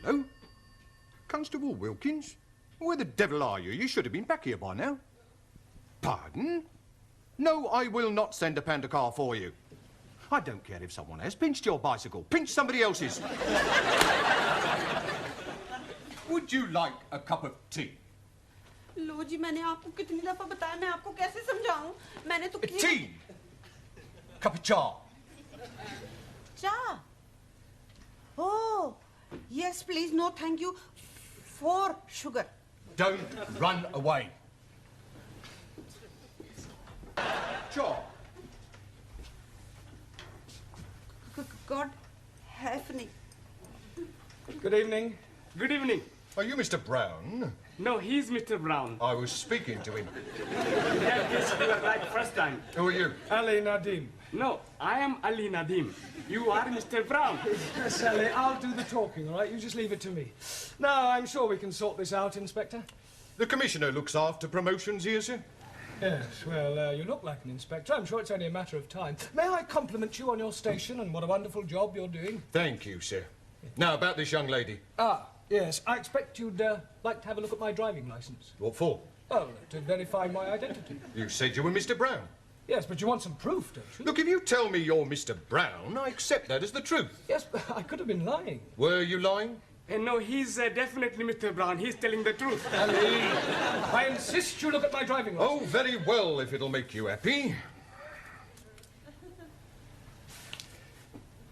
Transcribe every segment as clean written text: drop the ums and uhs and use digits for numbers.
Hello? Constable Wilkins? Where the devil are you? You should have been back here by now. Pardon? No, I will not send a panda car for you. I don't care if someone has pinched your bicycle. Pinch somebody else's. Would you like a cup of tea? लो जी मैंने आपको कितनी दफा बताया मैं आपको कैसे समझाऊं मैंने तो tea. Cup of cha. Cha. Oh, yes please. No, thank you. 4 sugar. Don't run away. Cha. God help me. Good evening. Good evening. Are you Mr. Brown? No, he's Mr. Brown. I was speaking to him. Yeah, yes, you were right first time. Who are you? Ali Nadim. No, I am Ali Nadim. You are Mr. Brown. Yes, Ali, I'll do the talking, all right? You just leave it to me. Now, I'm sure we can sort this out, Inspector. The Commissioner looks after promotions here, sir. Yes, well, you look like an inspector. I'm sure it's only a matter of time. May I compliment you on your station and what a wonderful job you're doing? Thank you, sir. Now, about this young lady. Ah, yes. I expect you'd like to have a look at my driving licence. What for? Oh, to verify my identity. You said you were Mr. Brown. Yes, but you want some proof, don't you? Look, if you tell me you're Mr. Brown, I accept that as the truth. Yes, but I could have been lying. Were you lying? No, he's definitely Mr. Brown. He's telling the truth. Ali, I insist you look at my driving licence. Oh, very well, if it'll make you happy.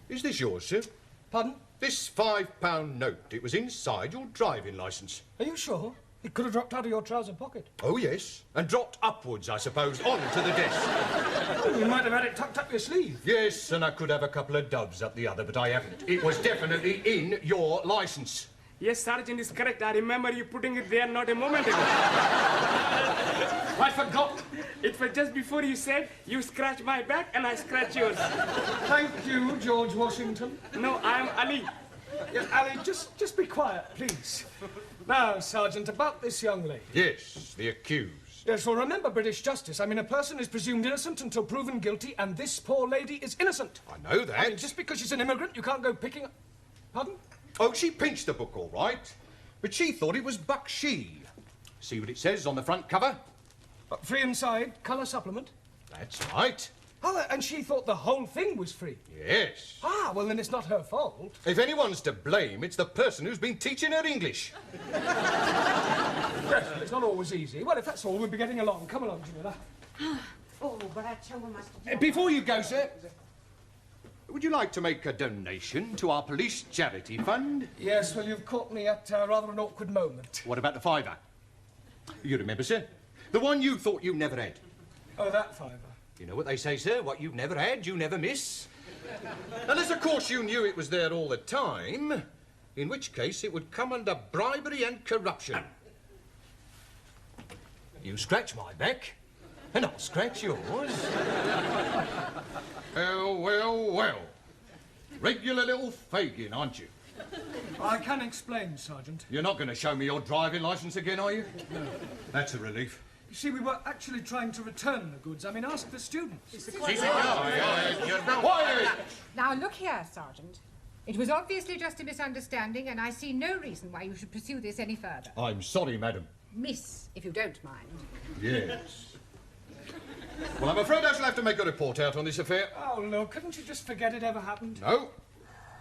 Is this yours, sir? Pardon? This £5 note. It was inside your driving licence. Are you sure? It could have dropped out of your trouser pocket. Oh, yes. And dropped upwards, I suppose, onto the desk. Oh, you might have had it tucked up your sleeve. Yes, and I could have a couple of dubs up the other, but I haven't. It was definitely in your licence. Yes, Sergeant is correct. I remember you putting it there not a moment ago. I forgot. It was just before you said, you scratch my back and I scratch yours. Thank you, George Washington. No, I'm Ali. Yes, Ali, just be quiet, please. Now, Sergeant, about this young lady. Yes, the accused. Yes, well, remember British justice. I mean, a person is presumed innocent until proven guilty, and this poor lady is innocent. I know that. I mean, just because she's an immigrant, you can't go picking... Pardon? Oh, she pinched the book, all right. But she thought it was Bakshi. See what it says on the front cover? Free inside, colour supplement. That's right. Oh, and she thought the whole thing was free. Yes. Ah, well, then it's not her fault. If anyone's to blame, it's the person who's been teaching her English. Yes, it's not always easy. Well, if that's all, we'll be getting along. Come along, Jamila. Oh, but I tell you must. Before you go, sir, would you like to make a donation to our police charity fund? Yes, well, you've caught me at rather an awkward moment. What about the £5? You remember, sir? The one you thought you never had. Oh, that £5. You know what they say, sir? What you've never had, you never miss. Unless, of course, you knew it was there all the time, in which case it would come under bribery and corruption. You scratch my back, and I'll scratch yours. Well, well, well. Regular little Fagin, aren't you? I can explain, Sergeant. You're not going to show me your driving licence again, are you? No. That's a relief. You see, we were actually trying to return the goods. I mean, ask the students. Now, look here, Sergeant. It was obviously just a misunderstanding, and I see no reason why you should pursue this any further. I'm sorry, madam. Miss, if you don't mind. Yes. Well, I'm afraid I shall have to make a report out on this affair. Oh, no, couldn't you just forget it ever happened? No.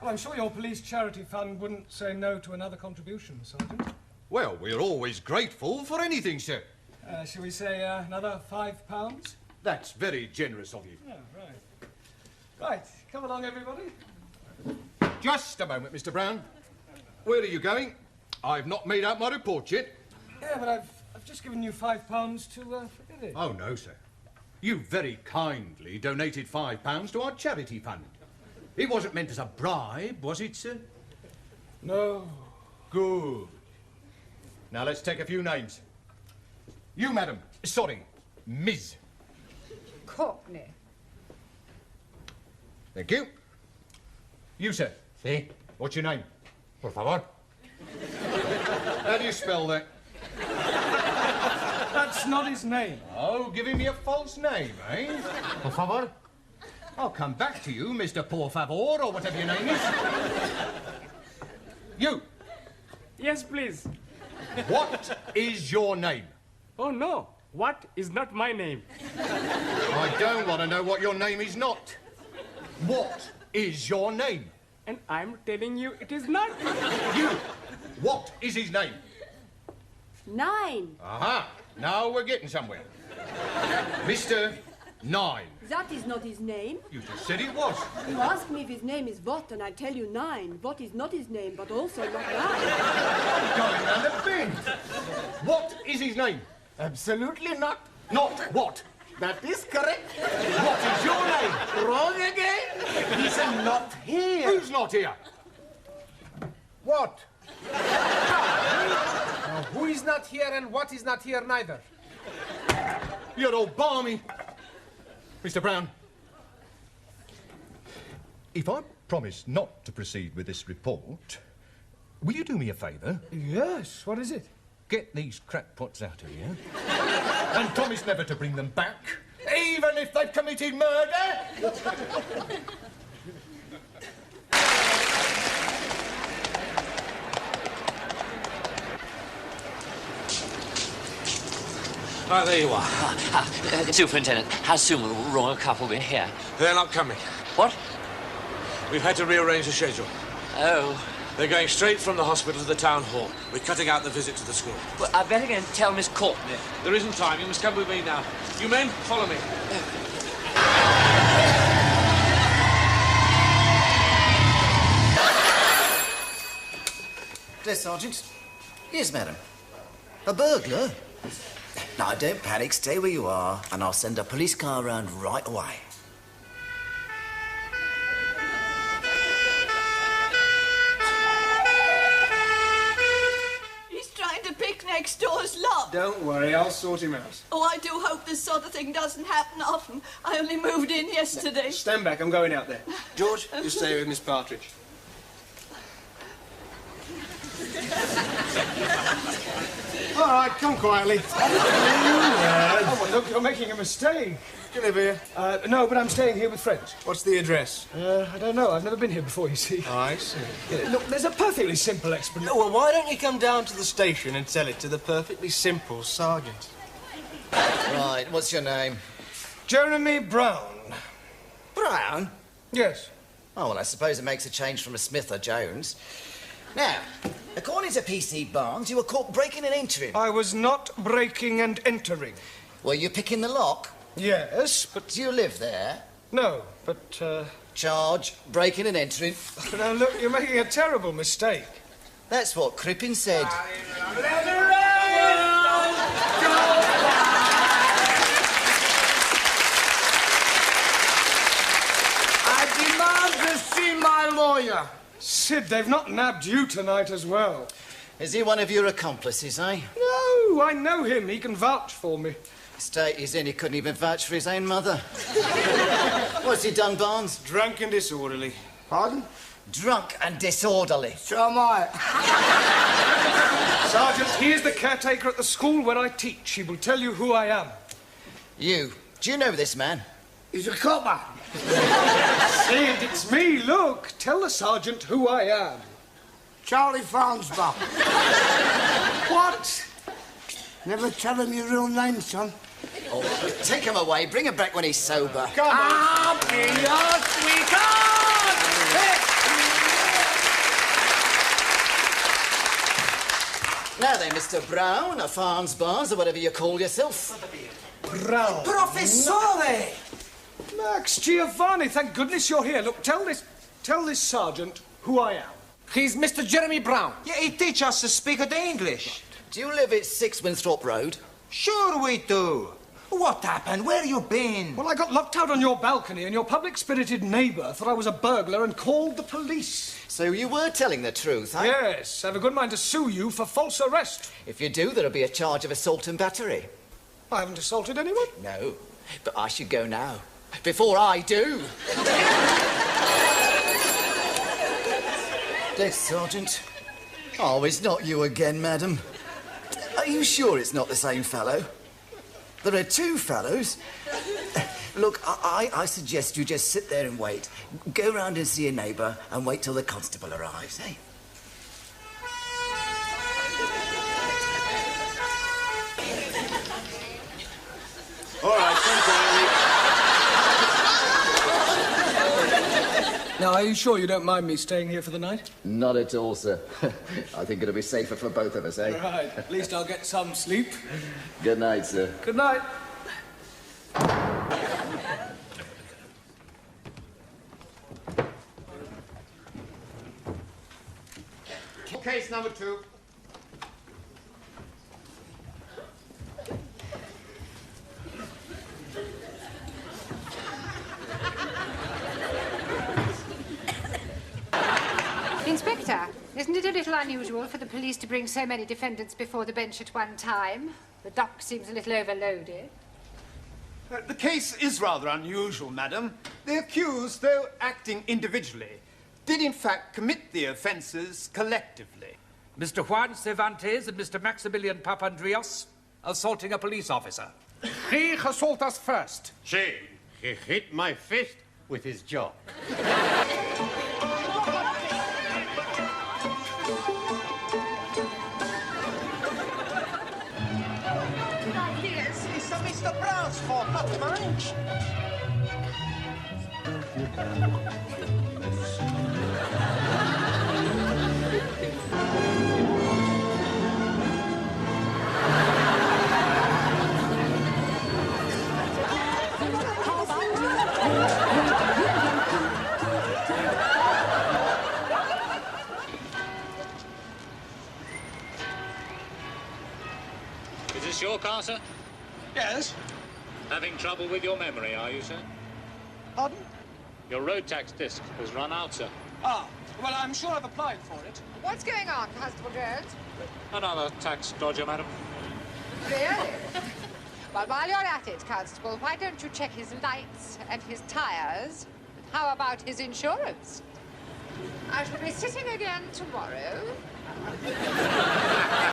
Well, I'm sure your police charity fund wouldn't say no to another contribution, Sergeant. Well, we're always grateful for anything, sir. Shall we say another £5? That's very generous of you. Oh, right. Right, come along, everybody. Just a moment, Mr. Brown. Where are you going? I've not made out my report yet. Yeah, but I've just given you £5 to forget it. Oh, no, sir. You very kindly donated £5 to our charity fund. It wasn't meant as a bribe, was it, sir? No. Good. Now, let's take a few names. You, madam. Sorry, Ms. Courtney. Thank you. You, sir. Sí. What's your name? Por favor. How do you spell that? That's not his name. Oh, giving me a false name, eh? Por favor. I'll come back to you, Mr. Por Favor, or whatever your name is. You, Yes, please. What is your name? Oh, no. What is not my name? I don't want to know what your name is not. What is your name? And I'm telling you it is not. You. What is his name? 9. Aha. Now we're getting somewhere. Mr. 9. That is not his name. You just said it was. You ask me if his name is what, and I tell you 9. What is not his name, but also not 9. Going round the bend. What is his name? Absolutely not. Not what? That is correct. What is your name? Wrong again. He's not here. Who's not here? What? Now, who is not here and what is not here neither? You're all balmy. Mr. Brown. If I promise not to proceed with this report, will you do me a favour? Yes, what is it? Get these crackpots out of here. And promise never to bring them back, even if they've committed murder. Right, there you are. Superintendent, how soon will the royal couple be here? They're not coming. What? We've had to rearrange the schedule. Oh. They're going straight from the hospital to the town hall. We're cutting out the visit to the school. Well, I better go and tell Ms Courtney. There isn't time. You must come with me now. You men, follow me. Dear Sergeant. Yes, madam. A burglar? Now, don't panic. Stay where you are, and I'll send a police car around right away. He's trying to pick next door's lock. Don't worry, I'll sort him out. Oh, I do hope this sort of thing doesn't happen often. I only moved in yesterday. Stand back, I'm going out there. George, you stay with Miss Partridge. All right, come quietly. Oh, well, look, you're making a mistake. You live here? No, but I'm staying here with friends. What's the address? I don't know. I've never been here before, you see. Oh, I see. Look, there's a perfectly simple explanation. Well, why don't you come down to the station and tell it to the perfectly simple sergeant? Right, what's your name? Jeremy Brown. Brown? Yes. Oh, well, I suppose it makes a change from a Smith or Jones. Now, according to PC Barnes, you were caught breaking and entering. I was not breaking and entering. Were you picking the lock? Yes, but... Do you live there? No, but, Charge, breaking and entering. Now, look, you're making a terrible mistake. That's what Crippen said. I demand to see my lawyer. Sid, they've not nabbed you tonight as well. Is he one of your accomplices, eh? No, I know him. He can vouch for me. State he's in, he couldn't even vouch for his own mother. What's he done, Barnes? Drunk and disorderly. Pardon? Drunk and disorderly. So am I. Sergeant, he is the caretaker at the school where I teach. He will tell you who I am. You. Do you know this man? He's a copper. Sid, it's me. Look, tell the sergeant who I am. Charlie Farnsbaugh. What? Never tell him your real name, son. Oh, take him away. Bring him back when he's sober. Come on. I'll be your sweetheart. Now then, Mr. Brown, or Farnsbars, or whatever you call yourself. Brown. Professore! Max Giovanni, thank goodness you're here. Look, tell this sergeant who I am. He's Mr. Jeremy Brown. Yeah, he teach us to speak the English. Do you live at 6 Winthrop Road? Sure we do. What happened? Where you been? Well, I got locked out on your balcony and your public-spirited neighbour thought I was a burglar and called the police. So you were telling the truth, eh? Yes, I have a good mind to sue you for false arrest. If you do, there'll be a charge of assault and battery. I haven't assaulted anyone. No, but I should go now. Before I do. Dear Sergeant. Oh, it's not you again, madam. Are you sure it's not the same fellow? There are two fellows. Look, I suggest you just sit there and wait. Go round and see your neighbour and wait till the constable arrives, eh? Now, are you sure you don't mind me staying here for the night? Not at all, sir. I think it'll be safer for both of us, eh? Right. At least I'll get some sleep. Good night, sir. Good night. Case number 2. Inspector, isn't it a little unusual for the police to bring so many defendants before the bench at one time? The dock seems a little overloaded. The case is rather unusual, madam. The accused, though acting individually, did in fact commit the offences collectively. Mr. Juan Cervantes and Mr. Maximilian Papandreou assaulting a police officer. He assaulted us first. He hit my fist with his jaw. Yes, it's Mr. Brown's fault, not mine. Is this your car, sir? Yes? Having trouble with your memory, are you, sir? Pardon? Your road tax disc has run out, sir. Ah, well, I'm sure I've applied for it. What's going on, Constable Jones? Another tax dodger, madam. Really? Well, while you're at it, Constable, why don't you check his lights and his tyres? How about his insurance? I shall be sitting again tomorrow.